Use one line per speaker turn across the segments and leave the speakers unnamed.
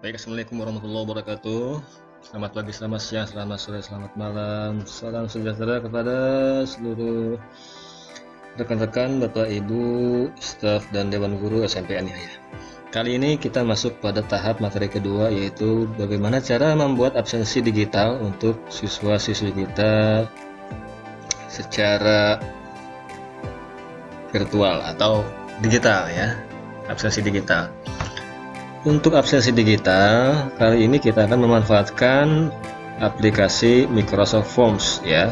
Baik, assalamualaikum warahmatullahi wabarakatuh. Selamat pagi, selamat siang, selamat sore, selamat malam. Salam sejahtera kepada seluruh rekan-rekan, Bapak, Ibu, staf dan Dewan Guru SMP Anihaya. Kali ini kita masuk pada tahap materi kedua, yaitu bagaimana cara membuat absensi digital untuk siswa-siswi kita secara virtual atau digital ya, absensi digital. Untuk absensi digital, kali ini kita akan memanfaatkan aplikasi Microsoft Forms ya.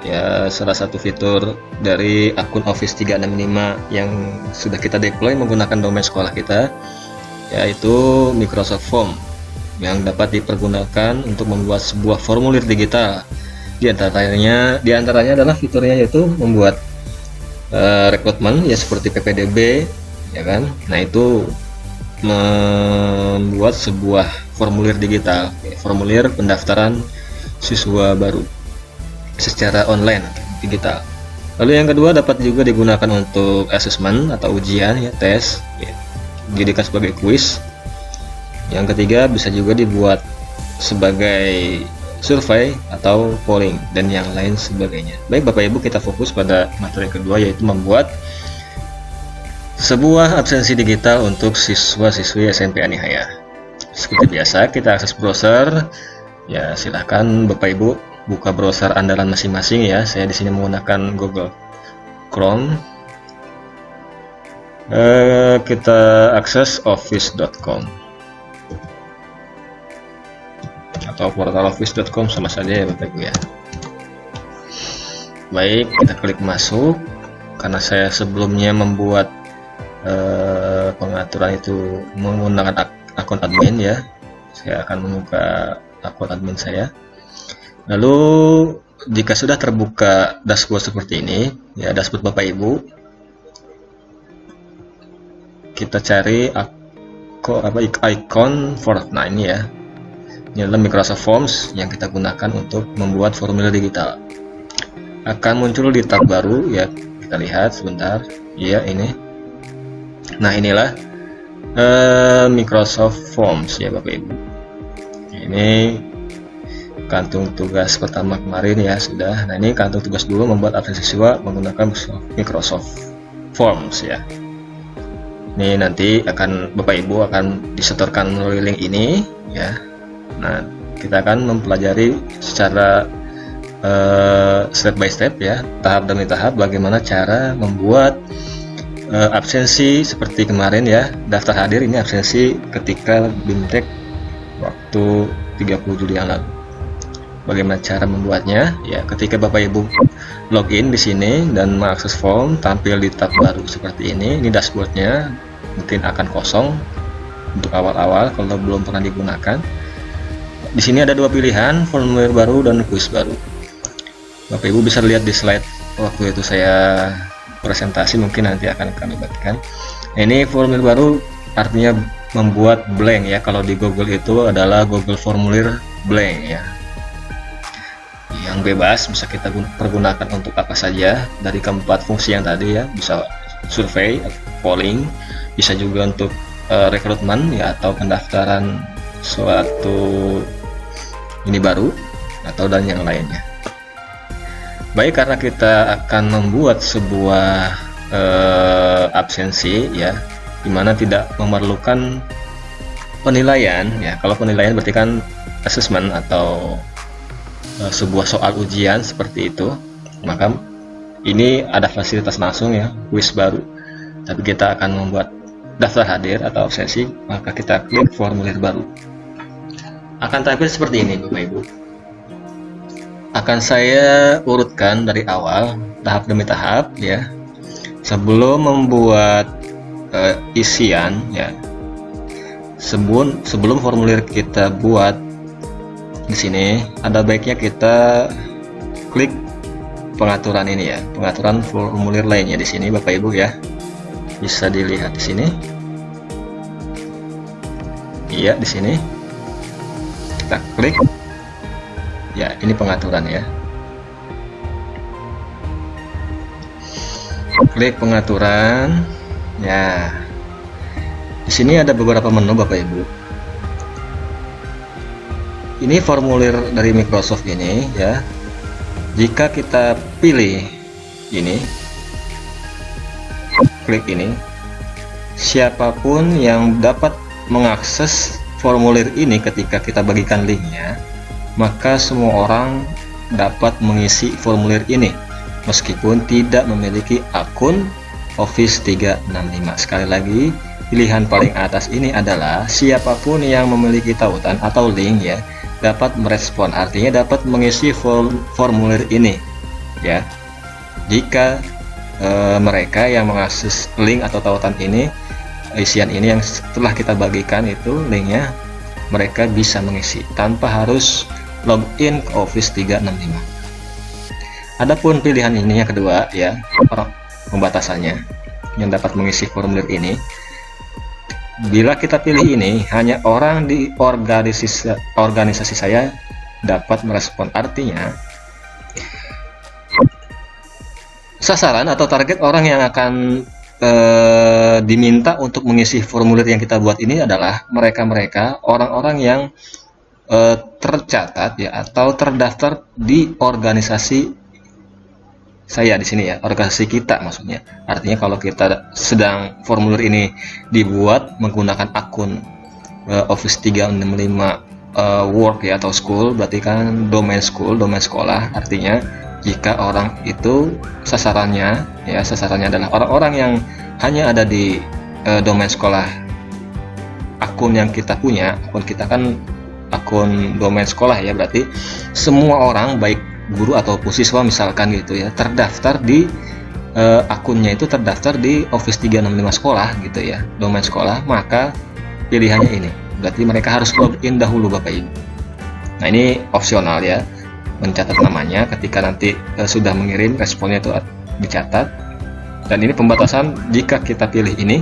Ya, salah satu fitur dari akun Office 365 yang sudah kita deploy menggunakan domain sekolah kita, yaitu Microsoft Form yang dapat dipergunakan untuk membuat sebuah formulir digital. Di antaranya adalah fiturnya yaitu membuat rekrutmen ya, seperti PPDB ya kan. Nah, itu membuat sebuah formulir digital, formulir pendaftaran siswa baru secara online digital. Lalu yang kedua, dapat juga digunakan untuk assessment atau ujian ya, tes ya, dijadikan sebagai kuis. Yang ketiga, bisa juga dibuat sebagai survei atau polling dan yang lain sebagainya. Baik Bapak Ibu, kita fokus pada materi kedua, yaitu membuat sebuah absensi digital untuk siswa-siswi SMP Anihaya. Seperti biasa, kita akses browser. Ya, silahkan Bapak Ibu buka browser andalan masing-masing ya. Saya di sini menggunakan Google Chrome. Kita akses office.com atau portal office.com, sama saja ya Bapak Ibu ya. Baik, kita klik masuk. Karena saya sebelumnya membuat pengaturan itu menggunakan akun admin ya, saya akan membuka akun admin saya. Lalu jika sudah terbuka dashboard seperti ini ya, dashboard Bapak Ibu, kita cari icon Fortnite ini ya. Ini adalah Microsoft Forms yang kita gunakan untuk membuat formulir digital. Akan muncul di tab baru ya, kita lihat sebentar ya, ini. Nah, inilah Microsoft Forms ya Bapak Ibu. Ini kantung tugas pertama kemarin ya, sudah. Nah, ini kantung tugas dulu, membuat absensi siswa menggunakan Microsoft Forms ya. Ini nanti akan Bapak Ibu akan disetorkan melalui link ini ya. Nah, kita akan mempelajari secara step by step ya, tahap demi tahap, bagaimana cara membuat absensi seperti kemarin ya, daftar hadir. Ini absensi ketika BIMTEK waktu 30 Juli yang lalu. Bagaimana cara membuatnya ya? Ketika Bapak Ibu login di sini dan mengakses form, tampil di tab baru seperti ini. Ini dashboardnya mungkin akan kosong untuk awal-awal kalau belum pernah digunakan. Di sini ada dua pilihan, formulir baru dan kuis baru. Bapak Ibu bisa lihat di slide waktu itu saya presentasi, mungkin nanti akan kami bagikan. Ini formulir baru artinya membuat blank ya. Kalau di Google itu adalah Google formulir blank ya, yang bebas, bisa kita pergunakan untuk apa saja dari keempat fungsi yang tadi ya. Bisa survei, polling, bisa juga untuk rekrutmen ya, atau pendaftaran suatu ini baru, atau dan yang lainnya. Baik, karena kita akan membuat sebuah absensi ya, dimana tidak memerlukan penilaian ya. Kalau penilaian berarti kan assessment atau sebuah soal ujian seperti itu, maka ini ada fasilitas langsung ya, kuis baru. Tapi kita akan membuat daftar hadir atau absensi, maka kita klik formulir baru. Akan tampil seperti ini Bapak Ibu. Akan saya urutkan dari awal, tahap demi tahap ya. Sebelum membuat isian ya, sebelum formulir kita buat, di sini ada baiknya kita klik pengaturan ini ya, pengaturan formulir lainnya. Di sini Bapak Ibu ya, bisa dilihat di sini. Iya, di sini kita klik. Ya, ini pengaturan ya. Klik pengaturan. Ya. Di sini ada beberapa menu Bapak Ibu. ini formulir dari Microsoft ini ya. Jika kita pilih ini, klik ini, siapapun yang dapat mengakses formulir ini ketika kita bagikan linknya, maka semua orang dapat mengisi formulir ini meskipun tidak memiliki akun Office 365. Sekali lagi, pilihan paling atas ini adalah siapapun yang memiliki tautan atau link ya dapat merespon, artinya dapat mengisi formulir ini ya. Jika mereka yang mengakses link atau tautan ini, isian ini yang setelah kita bagikan itu linknya, mereka bisa mengisi tanpa harus login ke Office 365. Adapun pilihan ini yang kedua ya, pembatasannya yang dapat mengisi formulir ini, bila kita pilih ini, hanya orang di organisasi saya dapat merespon, artinya sasaran atau target orang yang akan diminta untuk mengisi formulir yang kita buat ini adalah mereka-mereka orang-orang yang tercatat ya atau terdaftar di organisasi saya di sini ya, organisasi kita maksudnya. Artinya kalau kita sedang formulir ini dibuat menggunakan akun Office 365 work ya atau school, berarti kan domain school, domain sekolah. Artinya jika orang itu sasarannya adalah orang-orang yang hanya ada di domain sekolah, akun yang kita punya, akun kita kan akun domain sekolah ya, berarti semua orang baik guru ataupun siswa misalkan gitu ya terdaftar di akunnya itu terdaftar di Office 365 sekolah gitu ya, domain sekolah, maka pilihannya ini. Berarti mereka harus login dahulu Bapak Ibu. Nah, ini opsional ya, mencatat namanya ketika nanti sudah mengirim, responnya itu dicatat. Dan ini pembatasan jika kita pilih ini,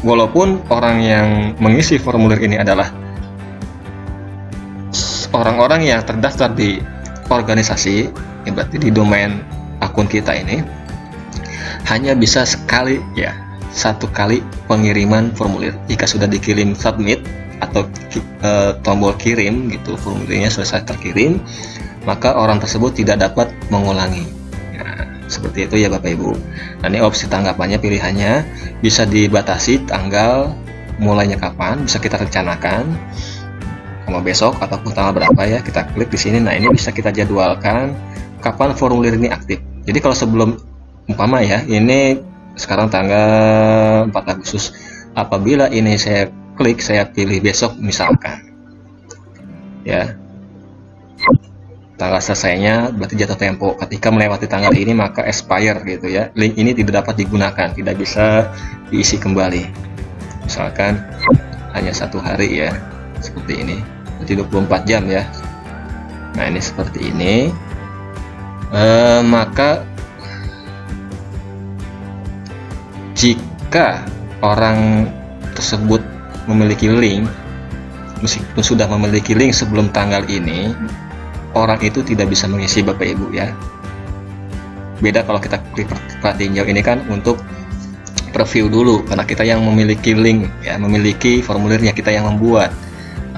walaupun orang yang mengisi formulir ini adalah orang-orang yang terdaftar di organisasi ya, berarti di domain akun kita ini hanya bisa sekali ya, satu kali pengiriman formulir. Jika sudah dikirim submit atau tombol kirim gitu, formulirnya selesai terkirim, maka orang tersebut tidak dapat mengulangi. Nah, seperti itu ya Bapak Ibu. Nah, ini opsi tanggapannya, pilihannya bisa dibatasi tanggal mulainya kapan, bisa kita rencanakan mau besok ataupun tanggal berapa ya, kita klik di sini. Nah, ini bisa kita jadwalkan kapan formulir ini aktif. Jadi kalau sebelum umpama ya, ini sekarang tanggal 4 Agustus, apabila ini saya klik, saya pilih besok misalkan ya, tanggal selesainya berarti jatuh tempo. Ketika melewati tanggal ini maka expire gitu ya, link ini tidak dapat digunakan, tidak bisa diisi kembali, misalkan hanya 1 hari ya, seperti ini, berarti 24 jam ya. Nah, ini seperti ini. Maka jika orang tersebut memiliki link, meskipun sudah memiliki link sebelum tanggal ini, orang itu tidak bisa mengisi Bapak Ibu ya. Beda kalau kita klik perhatiin jauh, ini kan untuk preview dulu karena kita yang memiliki link ya, memiliki formulirnya, kita yang membuat.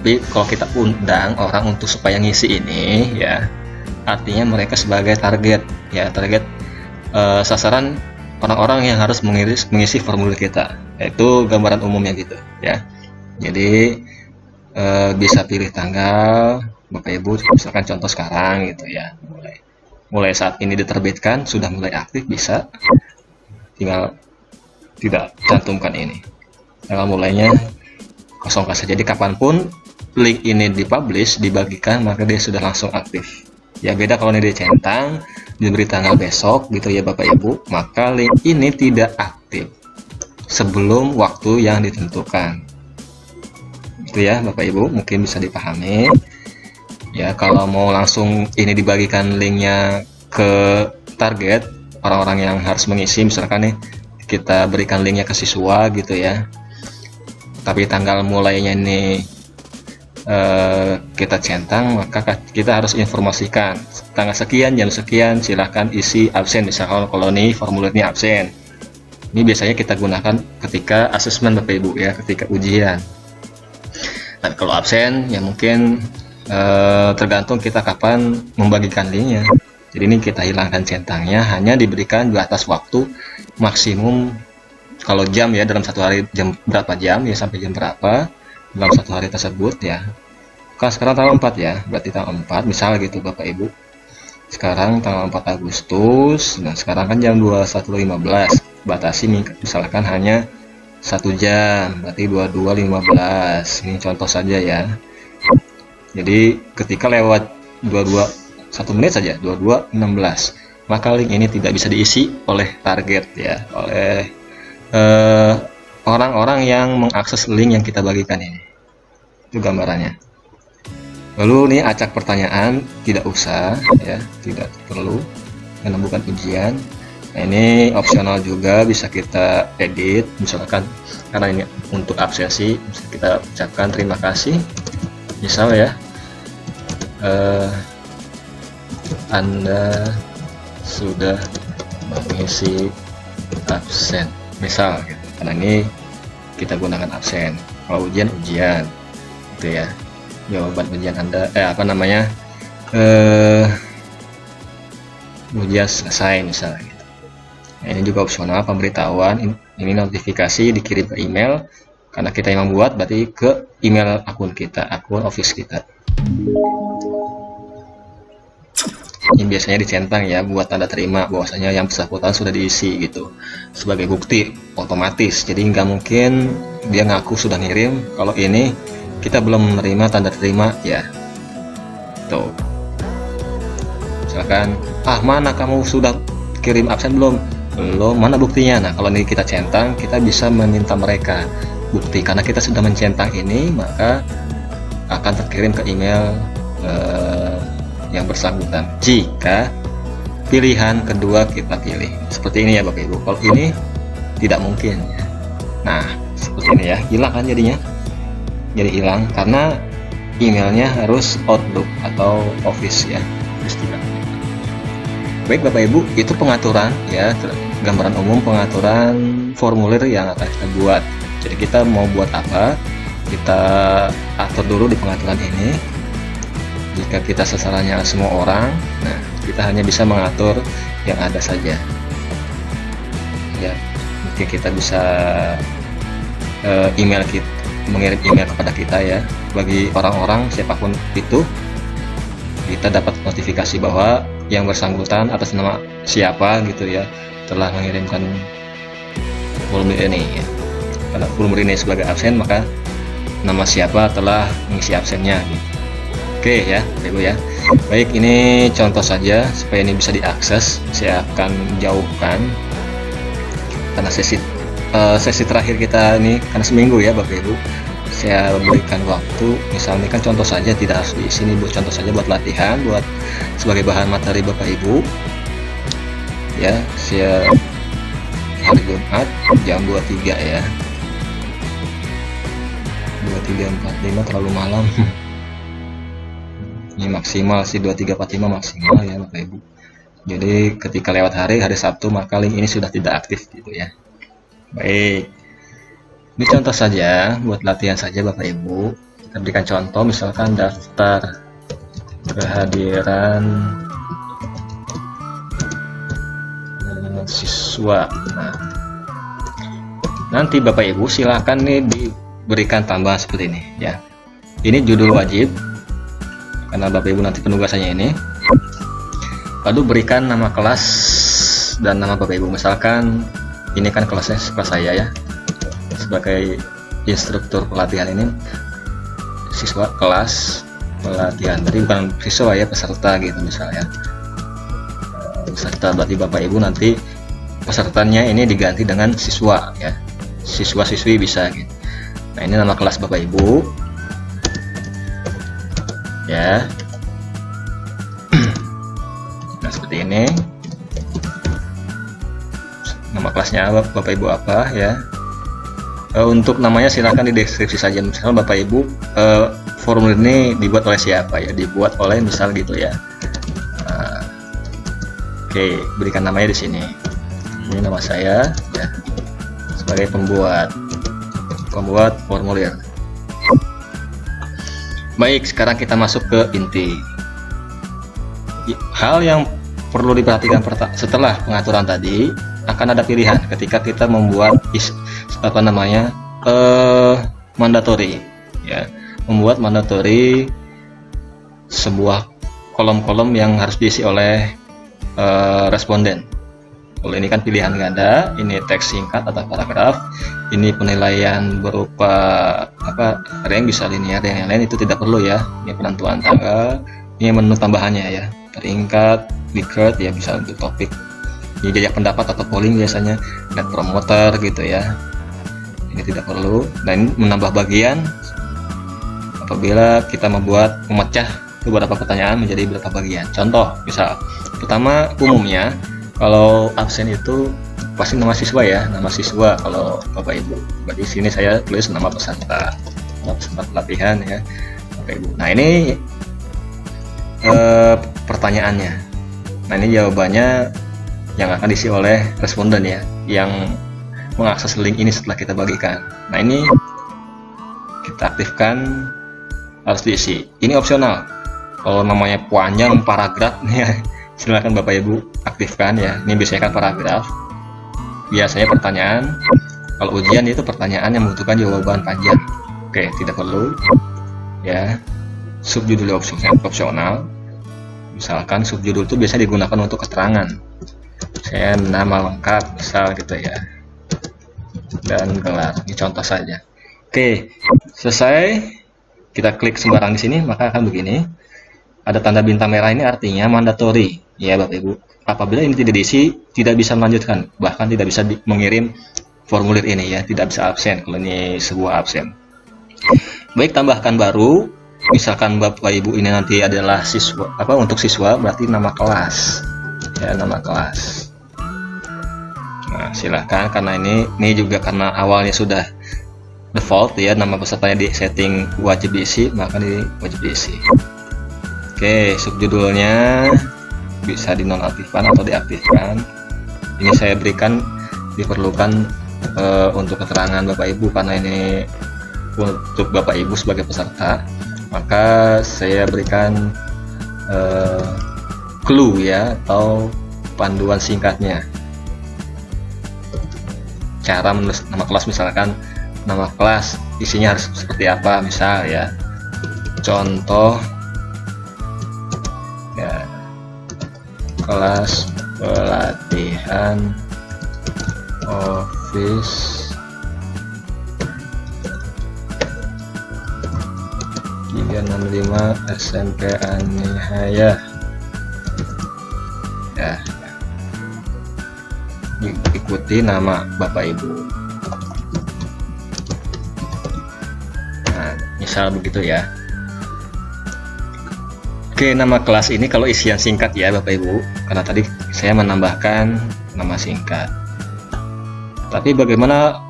Tapi kalau kita undang orang untuk supaya ngisi ini ya, artinya mereka sebagai target ya, target sasaran orang-orang yang harus mengisi formulir kita, yaitu gambaran umumnya gitu ya. Jadi bisa pilih tanggal Bapak Ibu, misalkan contoh sekarang gitu ya, mulai saat ini diterbitkan sudah mulai aktif, bisa tinggal tidak cantumkan ini tanggal mulainya kosongkan saja. Jadi kapanpun link ini dipublish, dibagikan, maka dia sudah langsung aktif ya. Beda kalau ini dicentang, diberi tanggal besok gitu ya Bapak Ibu, maka link ini tidak aktif sebelum waktu yang ditentukan. Itu ya Bapak Ibu, mungkin bisa dipahami ya. Kalau mau langsung ini dibagikan linknya ke target orang-orang yang harus mengisi, misalkan nih kita berikan linknya ke siswa gitu ya, tapi tanggal mulainya ini kita centang, maka kita harus informasikan tanggal sekian jam sekian silahkan isi absen, misalkan kalau ini formulirnya absen. Ini biasanya kita gunakan ketika asesmen Bapak Ibu ya, ketika ujian. Tapi kalau absen ya mungkin tergantung kita kapan membagikan linknya. Jadi ini kita hilangkan centangnya, hanya diberikan batas waktu maksimum. Kalau jam ya, dalam satu hari jam berapa jam ya, sampai jam berapa dalam satu hari tersebut ya. Kan sekarang tanggal 4 ya, berarti tanggal 4 misal gitu Bapak Ibu. Sekarang tanggal 4 Agustus, nah sekarang kan jam 21.15, batasi misalkan hanya 1 jam, berarti 22.15. Ini contoh saja ya. Jadi ketika lewat 1 menit saja, 22.16, maka link ini tidak bisa diisi oleh target ya, oleh orang-orang yang mengakses link yang kita bagikan ini. Itu gambarannya. Lalu nih acak pertanyaan tidak usah ya, tidak perlu karena bukan ujian. Nah, ini opsional juga, bisa kita edit misalkan, karena ini untuk absensi bisa kita ucapkan terima kasih misal ya, Anda sudah mengisi absen misal gitu. Karena ini kita gunakan absen. Kalau ujian gitu ya, jawaban ujian Anda ujian selesai misalnya gitu. Nah, ini juga opsional, pemberitahuan ini notifikasi dikirim ke email, karena kita yang membuat berarti ke email akun kita, akun office kita. Ini biasanya dicentang ya, buat tanda terima bahwasanya yang bersangkutan sudah diisi gitu, sebagai bukti otomatis. Jadi nggak mungkin dia ngaku sudah ngirim kalau ini kita belum menerima tanda terima ya. Tuh, misalkan mana kamu sudah kirim absen belum, mana buktinya. Nah kalau ini kita centang, kita bisa meminta mereka bukti, karena kita sudah mencentang ini maka akan terkirim ke email yang bersangkutan. Jika pilihan kedua kita pilih seperti ini ya Bapak Ibu, kalau ini tidak mungkin ya. Nah seperti ini ya, hilang kan jadinya, jadi hilang karena emailnya harus Outlook atau Office ya. Baik Bapak Ibu, itu pengaturan ya, gambaran umum pengaturan formulir yang akan kita buat. Jadi kita mau buat apa, kita atur dulu di pengaturan ini. Jika kita sasarannya semua orang, nah kita hanya bisa mengatur yang ada saja ya. Mungkin kita bisa mengirim email kepada kita ya, bagi orang-orang siapapun itu, kita dapat notifikasi bahwa yang bersangkutan atas nama siapa gitu ya telah mengirimkan formulir ini ya. Karena formulir ini sebagai absen, maka nama siapa telah mengisi absennya gitu. Oke ya Ibu ya. Baik, ini contoh saja supaya ini bisa diakses. Saya akan jauhkan karena sesi terakhir kita ini karena seminggu ya Bapak Ibu. Saya berikan waktu, misalnya kan contoh saja, tidak harus di sini buat contoh saja, buat latihan, buat sebagai bahan materi Bapak Ibu ya. Saya hari Jumat jam 23 ya, 23.45 terlalu malam. Ini maksimal sih 23.45 maksimal ya Bapak Ibu. Jadi ketika lewat hari Sabtu, maka link ini sudah tidak aktif gitu ya. Baik, ini contoh saja buat latihan saja Bapak Ibu. Kita berikan contoh, misalkan daftar kehadiran siswa. Nah, nanti Bapak Ibu silahkan nih diberikan tambahan seperti ini ya. Ini judul wajib karena Bapak Ibu nanti penugasannya ini. Lalu berikan nama kelas dan nama Bapak Ibu. Misalkan ini kan kelas saya ya, sebagai instruktur pelatihan ini, siswa kelas pelatihan, jadi bukan siswa ya, peserta gitu misalnya. Peserta berarti Bapak Ibu nanti pesertanya ini diganti dengan siswa ya, siswa-siswi bisa gitu. Nah ini nama kelas Bapak Ibu ya. Nah seperti ini nama kelasnya Bapak Ibu apa ya. Untuk namanya silahkan di deskripsi saja, misalnya Bapak Ibu formulir ini dibuat oleh siapa ya, dibuat oleh misal gitu ya. Oke, berikan namanya di sini. Ini nama saya ya, sebagai pembuat formulir. Baik, sekarang kita masuk ke inti. Hal yang perlu diperhatikan setelah pengaturan tadi, akan ada pilihan ketika kita membuat mandatory ya, membuat mandatory sebuah kolom-kolom yang harus diisi oleh responden. Kalau ini kan pilihan ganda, ini teks singkat atau paragraf, ini penilaian berupa rank, bisa linear, yang lain itu tidak perlu ya. Ini penentuan tanggal, ini menu tambahannya ya, peringkat, Likert ya, bisa untuk topik, ini jajak pendapat atau polling biasanya, net promoter gitu ya, ini tidak perlu. Dan menambah bagian apabila kita memecah beberapa pertanyaan menjadi beberapa bagian. Contoh, misal pertama, umumnya kalau absen itu pasti nama siswa ya, nama siswa kalau Bapak Ibu. Berarti sini saya tulis nama peserta pelatihan ya, Bapak Ibu. Nah, ini pertanyaannya. Nah, ini jawabannya yang akan diisi oleh responden ya, yang mengakses link ini setelah kita bagikan. Nah, ini kita aktifkan, harus diisi. Ini opsional. Kalau namanya panjang paragraf ya, silakan Bapak Ibu aktifkan ya. Ini biasanya kan paragraf, biasanya pertanyaan. Kalau ujian itu pertanyaan yang membutuhkan jawaban panjang. Oke, tidak perlu ya. Subjudul opsional. Misalkan subjudul itu biasa digunakan untuk keterangan. Saya nama lengkap misal gitu ya, dan gelar. Ini contoh saja. Oke, selesai. Kita klik sembarang di sini, maka akan begini. Ada tanda bintang merah, ini artinya mandatory ya Bapak Ibu. Apabila ini tidak diisi, tidak bisa melanjutkan, bahkan tidak bisa mengirim formulir ini ya, tidak bisa absen kalau ini sebuah absen. Baik, tambahkan baru, misalkan Bapak Ibu ini nanti adalah siswa, untuk siswa berarti nama kelas ya, nama kelas. Nah, silahkan, karena ini juga karena awalnya sudah default ya, nama pesertanya di setting wajib diisi, maka ini wajib diisi. Oke, subjudulnya bisa dinonaktifkan atau diaktifkan. Ini saya berikan diperlukan untuk keterangan Bapak Ibu, karena ini untuk Bapak Ibu sebagai peserta, maka saya berikan clue ya, atau panduan singkatnya. Cara menulis nama kelas, misalkan nama kelas isinya harus seperti apa, misal ya. Contoh ya, kelas pelatihan Office 365 SMP Anihaya ya, diikuti nama Bapak Ibu. Nah, misal begitu ya. Oke, nama kelas ini kalau isian singkat ya Bapak Ibu, karena tadi saya menambahkan nama singkat. Tapi bagaimana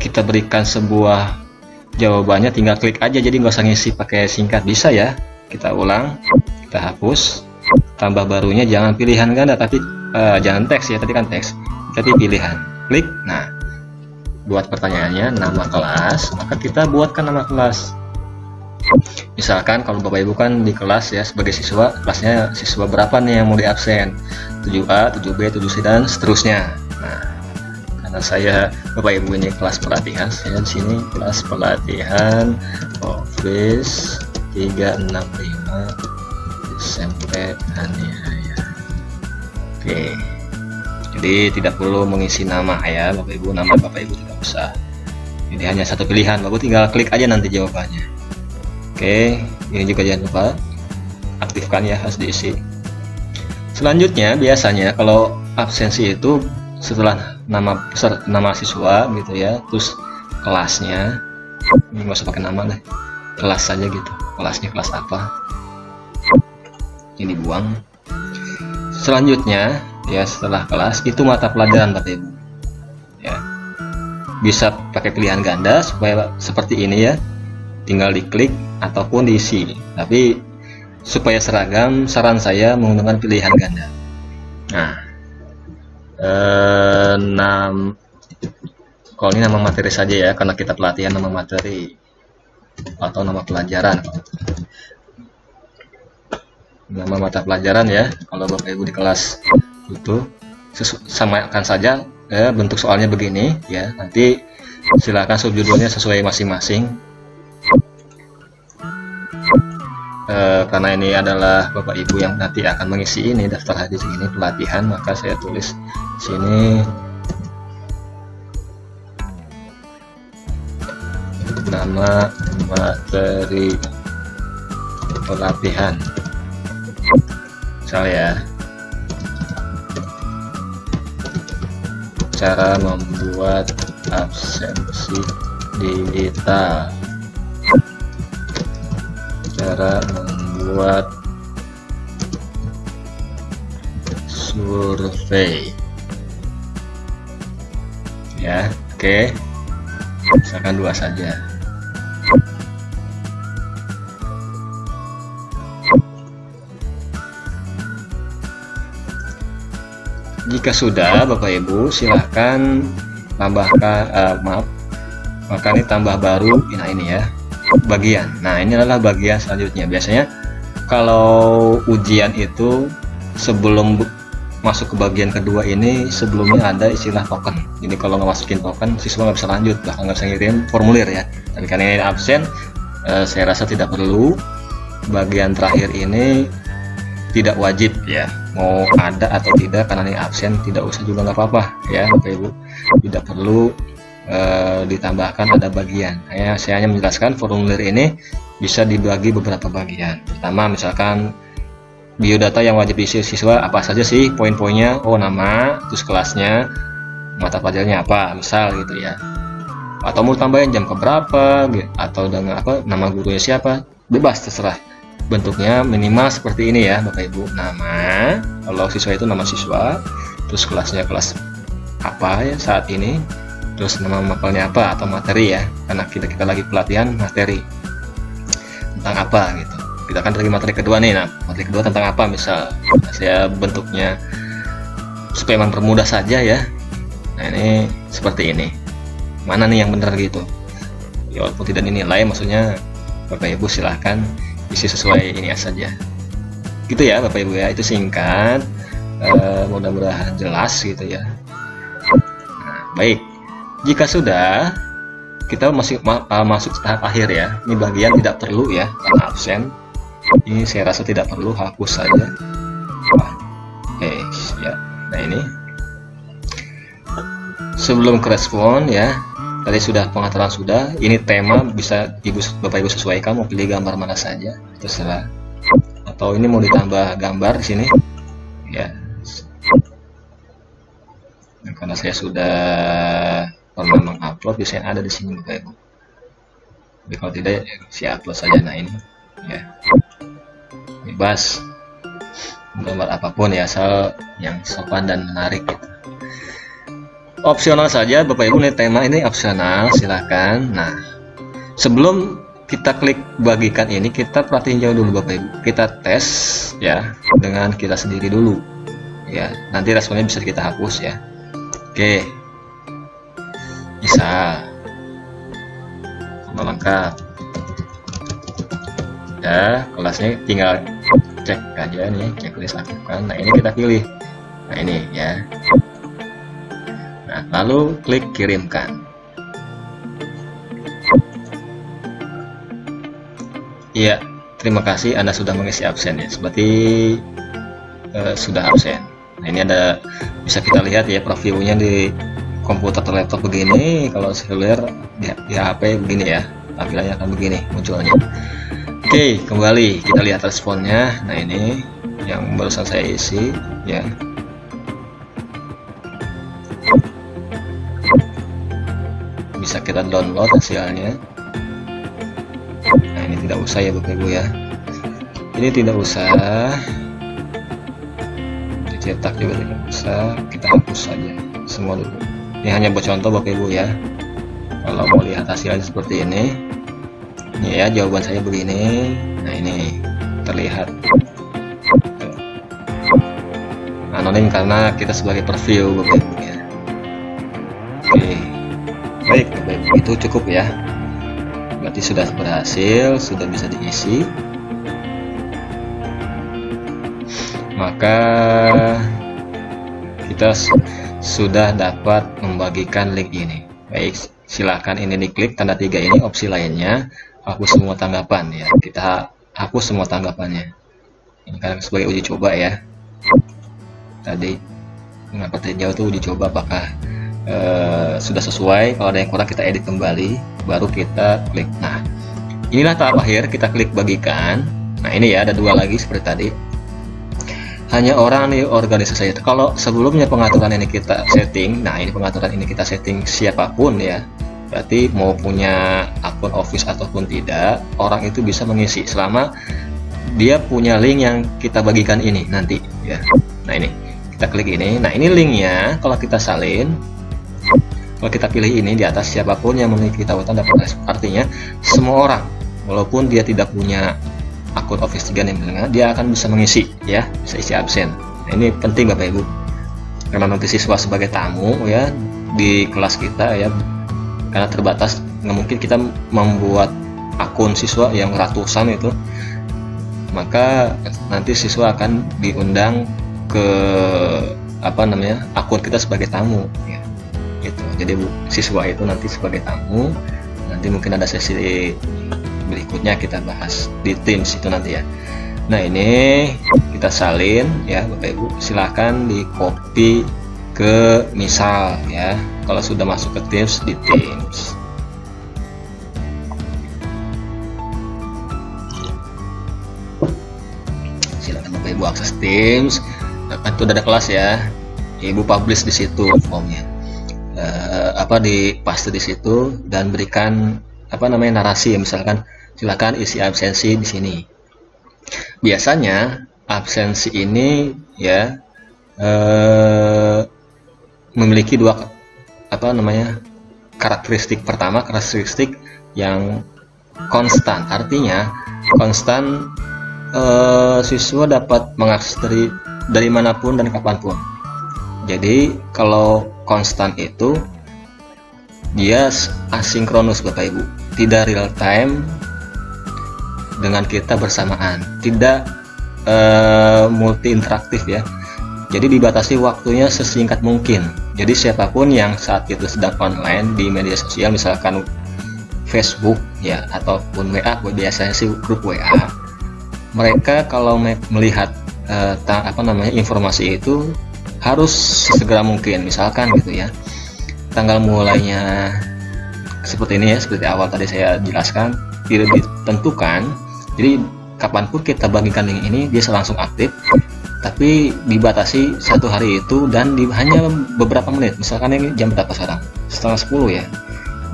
kita berikan sebuah jawabannya, tinggal klik aja, jadi nggak usah ngisi pakai singkat, bisa ya. Kita ulang, kita hapus, tambah barunya jangan pilihan ganda, tapi jangan teks ya, tadi kan teks, tapi pilihan. Klik, nah buat pertanyaannya nama kelas, maka kita buatkan nama kelas. Misalkan kalau Bapak Ibu kan di kelas ya, sebagai siswa, kelasnya siswa berapa nih yang mau diabsen, 7A, 7B, 7C dan seterusnya. Nah, karena saya Bapak Ibu ini kelas pelatihan, saya di sini kelas pelatihan Office 365 SMP Anihaya. Oke, jadi tidak perlu mengisi nama ya Bapak Ibu, nama Bapak Ibu tidak usah. Ini hanya satu pilihan, Bapak tinggal klik aja nanti jawabannya. Oke, ini juga jangan lupa aktifkan ya, harus diisi. Selanjutnya biasanya kalau absensi itu setelah nama siswa gitu ya, terus kelasnya, ini nggak usah pakai nama deh, kelas saja gitu, kelasnya kelas apa, ini buang. Selanjutnya ya, setelah kelas itu mata pelajaran Bapak Ibu ya, bisa pakai pilihan ganda supaya seperti ini ya, tinggal diklik ataupun diisi. Tapi supaya seragam, saran saya menggunakan pilihan ganda. Nah, kalau ini nama materi saja ya, karena kita pelatihan nama materi. atau nama pelajaran, nama mata pelajaran ya. Kalau Bapak Ibu di kelas itu samakan saja ya, bentuk soalnya begini ya. Nanti silakan subjudulnya sesuai masing-masing. Karena ini adalah Bapak Ibu yang nanti akan mengisi ini daftar hadis ini pelatihan, maka saya tulis sini nama materi pelatihan misalnya ya, cara membuat absensi digital, cara membuat survei ya. Oke, misalkan 2 saja. Jika sudah Bapak Ibu, silahkan tambahkan maka ini tambah baru. Nah ini ya bagian. Nah ini adalah bagian selanjutnya. Biasanya kalau ujian itu sebelum masuk ke bagian kedua ini, sebelumnya ada istilah token. Jadi kalau nggak masukin token, siswa nggak bisa lanjut, bahkan nggak bisa ngirim formulir ya. Tapi karena ini absen, saya rasa tidak perlu. Bagian terakhir ini tidak wajib ya, mau ada atau tidak, karena ini absen tidak usah juga, nggak apa-apa ya Bapak Ibu, tidak perlu ditambahkan ada bagian. Saya hanya menjelaskan formulir ini bisa dibagi beberapa bagian. Pertama misalkan biodata yang wajib diisi siswa apa saja sih, poin-poinnya, oh nama, terus kelasnya, mata pelajarannya apa, misal gitu ya. Atau mau tambahin jam keberapa gitu, atau dengan apa, nama gurunya siapa, bebas terserah. Bentuknya minimal seperti ini ya Bapak Ibu, nama, kalau siswa itu nama siswa, terus kelasnya kelas apa ya saat ini, terus nama mapelnya apa atau materi ya, karena kita lagi pelatihan materi tentang apa gitu. Kita akan lagi materi kedua nih. Nah materi kedua tentang apa, misal saya bentuknya supaya mempermudah saja ya. Nah ini seperti ini, mana nih yang benar gitu ya, walaupun tidak dinilai, maksudnya Bapak Ibu silahkan isi sesuai ini saja gitu ya Bapak Ibu ya. Itu singkat, mudah-mudahan jelas gitu ya. Nah, baik, jika sudah, kita masuk tahap akhir ya. Ini bagian tidak perlu ya karena absen, ini saya rasa tidak perlu, hapus saja. Ya. Nah ini sebelum ke respon ya, tadi sudah pengaturan sudah. Ini tema bisa Bapak Ibu sesuaikan, mau pilih gambar mana saja terserah, atau ini mau ditambah gambar di sini ya. Nah, karena saya sudah pernah mengupload, biasanya ada di sini Bapak Ibu. Tapi kalau tidak saya upload saja. Nah ini ya, bebas gambar apapun ya, asal yang sopan dan menarik gitu. Opsional saja Bapak Ibu, ini tema ini opsional, silahkan. Nah sebelum kita klik bagikan ini, kita perhatiin jauh dulu Bapak Ibu, kita tes ya dengan kita sendiri dulu ya, nanti responnya bisa kita hapus ya. Oke, bisa lengkap ya, kelasnya tinggal cek aja nih, checklist lakukan. Nah ini kita pilih, nah ini ya. Nah, lalu klik kirimkan. Iya, terima kasih Anda sudah mengisi absen ya. Seperti sudah absen. Nah, ini ada, bisa kita lihat ya previewnya di komputer atau laptop begini. Kalau seluler di HP begini ya, tampilannya akan begini munculnya. Oke, kembali kita lihat responnya. Nah ini yang barusan saya isi ya. Bisa kita download hasilnya. Nah ini tidak usah ya Bapak Ibu ya, ini tidak usah dicetak juga, tidak usah, kita hapus saja semua dulu. Ini hanya buat contoh Bapak Ibu ya. Kalau mau lihat hasilnya seperti ini ya, jawaban saya begini. Nah ini terlihat anonim karena kita sebagai preview Bapak Ibu ya. Oke. Baik Bapak Ibu, itu cukup ya. berarti sudah berhasil, sudah bisa diisi. Maka kita sudah dapat membagikan link ini. Baik, silahkan ini diklik tanda 3 ini, opsi lainnya hapus semua tanggapan ya. Kita hapus semua tanggapannya. Ini kan sebagai uji coba ya. Tadi mengapa jauh tuh uji coba apakah sudah sesuai. Kalau ada yang kurang kita edit kembali, baru kita klik. Nah, inilah tahap akhir, kita klik bagikan. Nah, ini ya, ada 2 lagi seperti tadi. Hanya orang di organisasi itu. Kalau sebelumnya pengaturan ini kita setting, nah ini pengaturan ini kita setting siapapun ya. Berarti mau punya akun Office ataupun tidak, orang itu bisa mengisi selama dia punya link yang kita bagikan ini nanti ya. Nah, ini kita klik ini. Nah, ini linknya kalau kita salin, kalau kita pilih ini di atas, siapapun yang memiliki tautan dapat respon. Artinya semua orang walaupun dia tidak punya akun Office 3 nih, dia akan bisa mengisi ya, bisa isi absen. Nah, ini penting Bapak Ibu, karena nanti siswa sebagai tamu ya di kelas kita ya, karena terbatas, nggak mungkin kita membuat akun siswa yang ratusan itu, maka nanti siswa akan diundang ke akun kita sebagai tamu ya, gitu. Jadi siswa itu nanti sebagai tamu, nanti mungkin ada sesi berikutnya kita bahas di Teams itu nanti ya. Nah, ini kita salin ya Bapak Ibu, silahkan di copy ke misal ya, kalau sudah masuk ke Teams, di Teams. Silahkan Bapak Ibu akses Teams. Itu udah ada kelas ya, Ibu publish di situ formnya, di paste di situ dan berikan narasi ya, misalkan silakan isi absensi di sini. Biasanya absensi ini ya memiliki 2 karakteristik. Pertama, karakteristik yang konstan, artinya konstan, siswa dapat mengakses dari manapun dan kapanpun. Jadi kalau konstan itu dia asinkronus Bapak Ibu, tidak real time dengan kita bersamaan, tidak multi interaktif ya. Jadi dibatasi waktunya sesingkat mungkin. Jadi siapapun yang saat itu sedang online di media sosial, misalkan Facebook ya ataupun WA, biasanya sih grup WA, mereka kalau melihat informasi itu harus sesegera mungkin, misalkan gitu ya. Tanggal mulainya seperti ini ya, seperti awal tadi saya jelaskan, tidak ditentukan. Jadi kapanpun kita bagikan link ini, dia langsung aktif, tapi dibatasi 1 hari itu dan hanya beberapa menit. Misalkan ini jam berapa sekarang? Setengah 10 ya,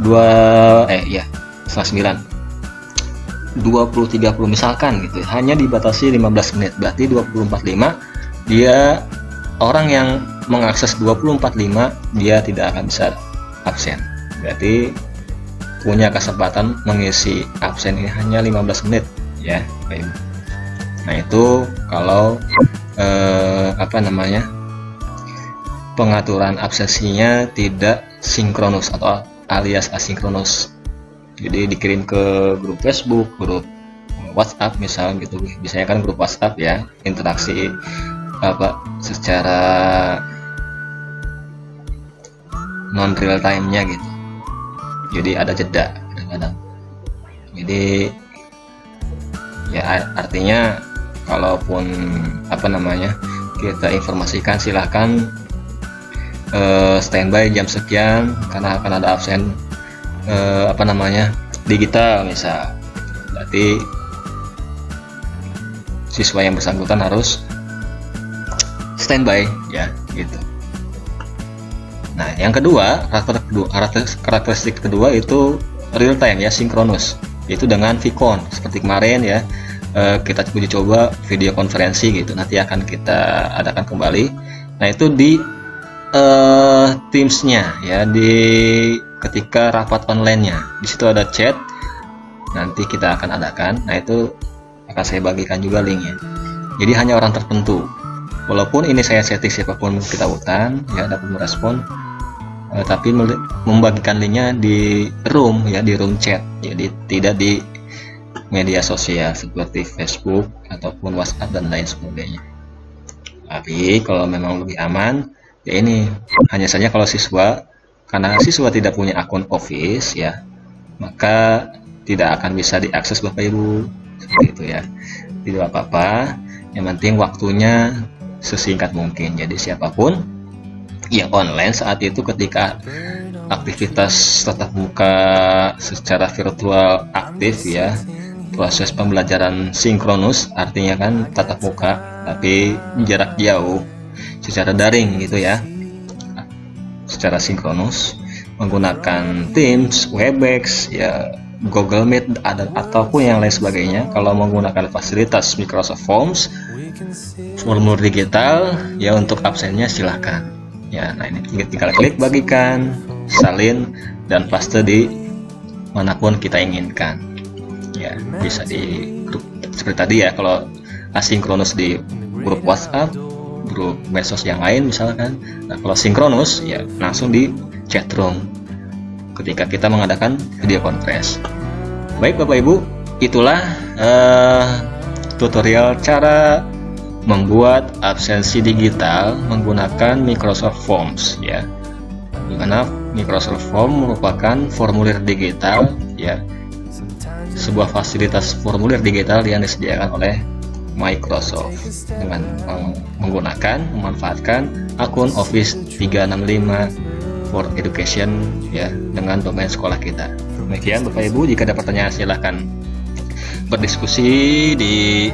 20.30 misalkan gitu, hanya dibatasi 15 menit, berarti 20.45 dia, orang yang mengakses 20.45 dia tidak akan bisa absen, berarti punya kesempatan mengisi absen ini hanya 15 menit ya. Nah, itu kalau pengaturan absensinya tidak sinkronus atau alias asinkronus. Jadi dikirim ke grup Facebook, grup WhatsApp misal gitu. Biasanya kan grup WhatsApp ya, interaksi secara non real time-nya gitu. Jadi ada jeda kadang-kadang. Jadi ya artinya kalaupun kita informasikan, silahkan standby jam sekian karena akan ada absen digital misal, berarti siswa yang bersangkutan harus standby ya gitu. Nah, yang kedua, karakteristik kedua itu real time ya, sinkronus, yaitu dengan Vicon seperti kemarin ya, kita uji coba video konferensi gitu, nanti akan kita adakan kembali. Nah, itu di Teams-nya ya, di ketika rapat online-nya, di situ ada chat, nanti kita akan adakan. Nah, itu akan saya bagikan juga linknya. Jadi hanya orang tertentu, walaupun ini saya setting siapapun kita utan ya dapat merespon, tapi membagikan linknya di room ya, di room chat, jadi tidak di media sosial seperti Facebook ataupun WhatsApp dan lain sebagainya. Tapi kalau memang lebih aman ya ini, hanya saja kalau siswa, karena siswa tidak punya akun Office ya, maka tidak akan bisa diakses Bapak Ibu, seperti itu ya. Tidak apa-apa, yang penting waktunya sesingkat mungkin. Jadi siapapun yang online saat itu ketika aktivitas tatap muka secara virtual aktif ya, proses pembelajaran sinkronus artinya kan tatap muka tapi jarak jauh secara daring gitu ya, secara sinkronus menggunakan Teams, Webex ya, Google Meet ataupun yang lain sebagainya. Kalau menggunakan fasilitas Microsoft Forms, formulir digital ya, untuk absennya silahkan ya. Nah ini tinggal klik bagikan, salin dan paste di manapun kita inginkan ya. Bisa di grup seperti tadi ya, kalau asinkronus di grup WhatsApp, grup medsos yang lain misalkan. Nah kalau sinkronus ya langsung di chat room ketika kita mengadakan video conference. Baik Bapak Ibu, itulah tutorial cara membuat absensi digital menggunakan Microsoft Forms ya, dimana Microsoft Form merupakan formulir digital ya, sebuah fasilitas formulir digital yang disediakan oleh Microsoft dengan memanfaatkan akun Office 365 for Education ya, dengan domain sekolah kita. Demikian Bapak Ibu, jika ada pertanyaan silahkan berdiskusi di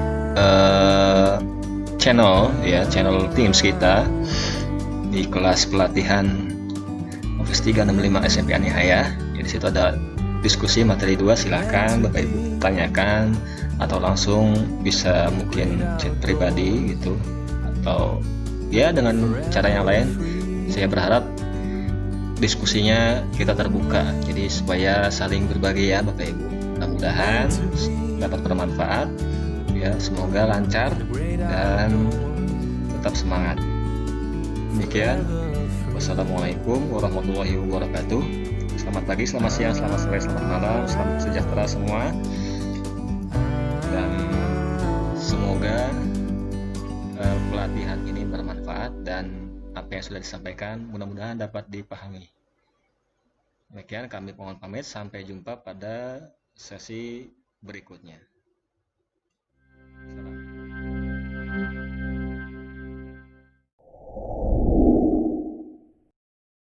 channel Teams kita di kelas pelatihan Office 365 SMP Anihaya. Jadi situ ada diskusi materi 2, silahkan Bapak Ibu tanyakan atau langsung bisa mungkin chat pribadi gitu, atau ya dengan cara yang lain. Saya berharap diskusinya kita terbuka, jadi supaya saling berbagi ya Bapak Ibu. Mudah-mudahan dapat bermanfaat ya, semoga lancar dan tetap semangat. Demikian, wassalamualaikum warahmatullahi wabarakatuh. Selamat pagi, selamat siang, selamat sore, selamat malam, selamat sejahtera semua, dan semoga pelatihan ini bermanfaat dan apa yang sudah disampaikan mudah-mudahan dapat dipahami. Demikian, kami mohon pamit, sampai jumpa pada sesi berikutnya.